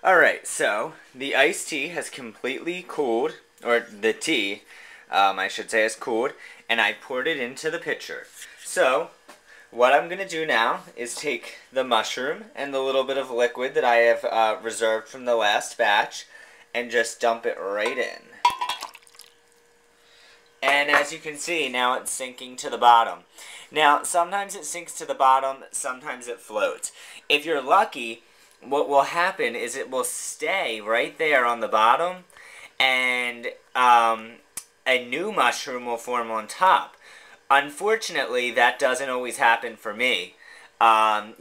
Alright, so the iced tea has completely cooled, or the tea, I should say, has cooled, and I poured it into the pitcher. So, what I'm going to do now is take the mushroom and the little bit of liquid that I have reserved from the last batch and just dump it right in. And as you can see, now it's sinking to the bottom. Now, sometimes it sinks to the bottom, sometimes it floats. If you're lucky, what will happen is it will stay right there on the bottom, and a new mushroom will form on top. Unfortunately, that doesn't always happen for me.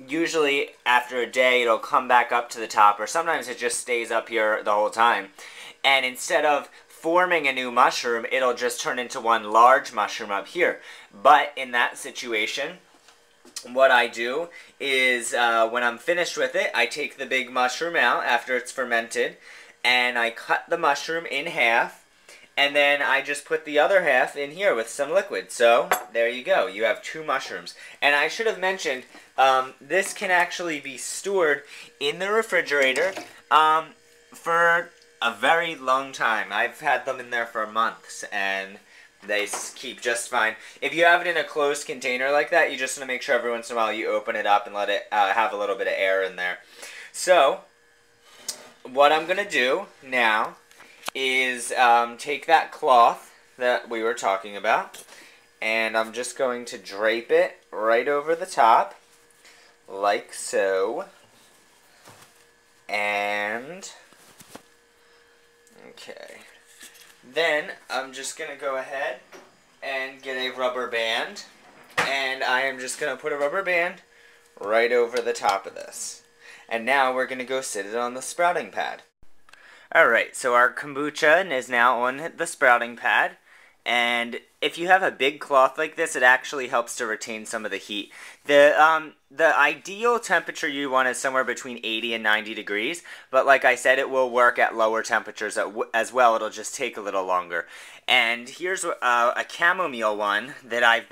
Usually, after a day, it'll come back up to the top, or sometimes it just stays up here the whole time. And instead of forming a new mushroom, it'll just turn into one large mushroom up here. But in that situation, what I do is when I'm finished with it, I take the big mushroom out after it's fermented, and I cut the mushroom in half, and then I just put the other half in here with some liquid. So there you go, you have two mushrooms. And I should have mentioned, this can actually be stored in the refrigerator for a very long time. I've had them in there for months, and they keep just fine. If you have it in a closed container like that, you just want to make sure every once in a while you open it up and let it have a little bit of air in there. So, what I'm going to do now is take that cloth that we were talking about, and I'm just going to drape it right over the top, like so. And okay. Then I'm just going to go ahead and get a rubber band, and I am just going to put a rubber band right over the top of this. And now we're going to go sit it on the sprouting pad. Alright, so our kombucha is now on the sprouting pad, and if you have a big cloth like this, it actually helps to retain some of the heat. The ideal temperature you want is somewhere between 80 and 90 degrees, but like I said, it will work at lower temperatures as well. It'll just take a little longer. And here's a chamomile one that I've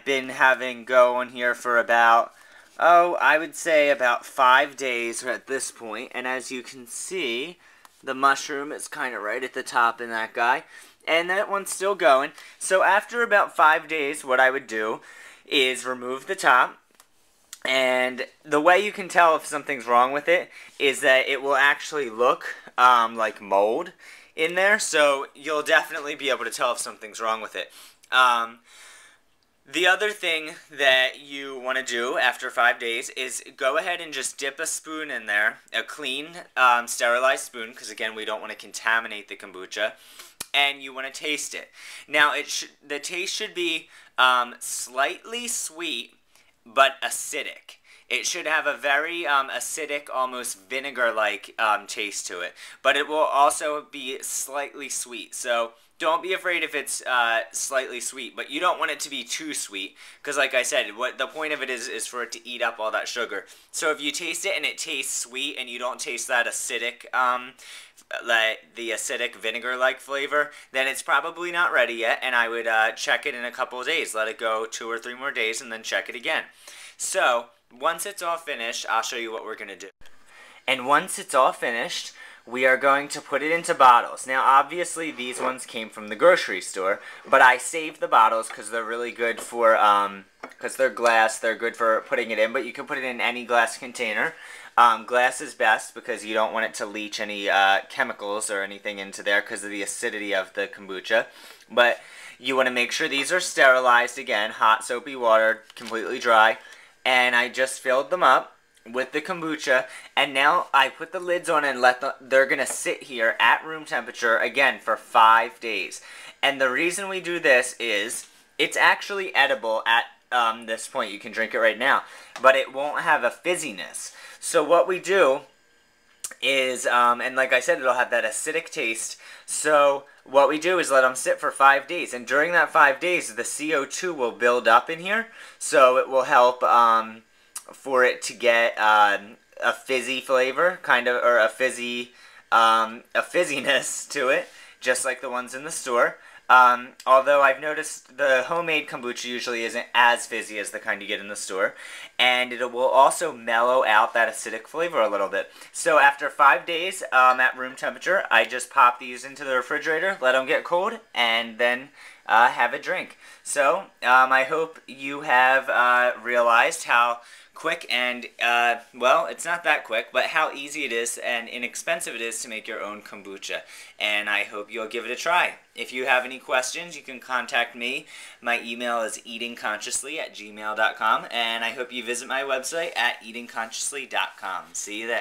been having go on here for about, I would say about 5 days at this point. And as you can see, the mushroom is kind of right at the top in that guy. And that one's still going. So after about 5 days, what I would do is remove the top. And the way you can tell if something's wrong with it is that it will actually look like mold in there. So you'll definitely be able to tell if something's wrong with it. The other thing that you want to do after 5 days is go ahead and just dip a spoon in there, a clean, sterilized spoon, because again, we don't want to contaminate the kombucha, and you want to taste it. Now, the taste should be slightly sweet, but acidic. It should have a very acidic, almost vinegar-like taste to it, but it will also be slightly sweet. So don't be afraid if it's slightly sweet, but you don't want it to be too sweet, because like I said, what the point of it is for it to eat up all that sugar. So if you taste it and it tastes sweet and you don't taste that acidic, the acidic vinegar-like flavor, then it's probably not ready yet, and I would check it in a couple of days. Let it go 2 or 3 more days and then check it again. So once it's all finished, I'll show you what we're going to do. And once it's all finished, we are going to put it into bottles. Now, obviously, these ones came from the grocery store, but I saved the bottles because they're really good for, because they're glass, they're good for putting it in, but you can put it in any glass container. Glass is best because you don't want it to leach any chemicals or anything into there because of the acidity of the kombucha. But you want to make sure these are sterilized, again, hot soapy water, completely dry. And I just filled them up with the kombucha, and now I put the lids on and they're going to sit here at room temperature, again, for 5 days. And the reason we do this is it's actually edible at this point. You can drink it right now, but it won't have a fizziness. So what we do is, and like I said, it'll have that acidic taste. So what we do is let them sit for 5 days, and during that 5 days, the CO2 will build up in here, so it will help for it to get a fizzy flavor, kind of, or a fizziness to it, just like the ones in the store. Although I've noticed the homemade kombucha usually isn't as fizzy as the kind you get in the store, and it will also mellow out that acidic flavor a little bit. So after 5 days at room temperature, I just pop these into the refrigerator, let them get cold, and then have a drink. So I hope you have realized how quick and, well, it's not that quick, but how easy it is and inexpensive it is to make your own kombucha. And I hope you'll give it a try. If you have any questions, you can contact me. My email is eatingconsciously@gmail.com, and I hope you visit my website at eatingconsciously.com. See you there.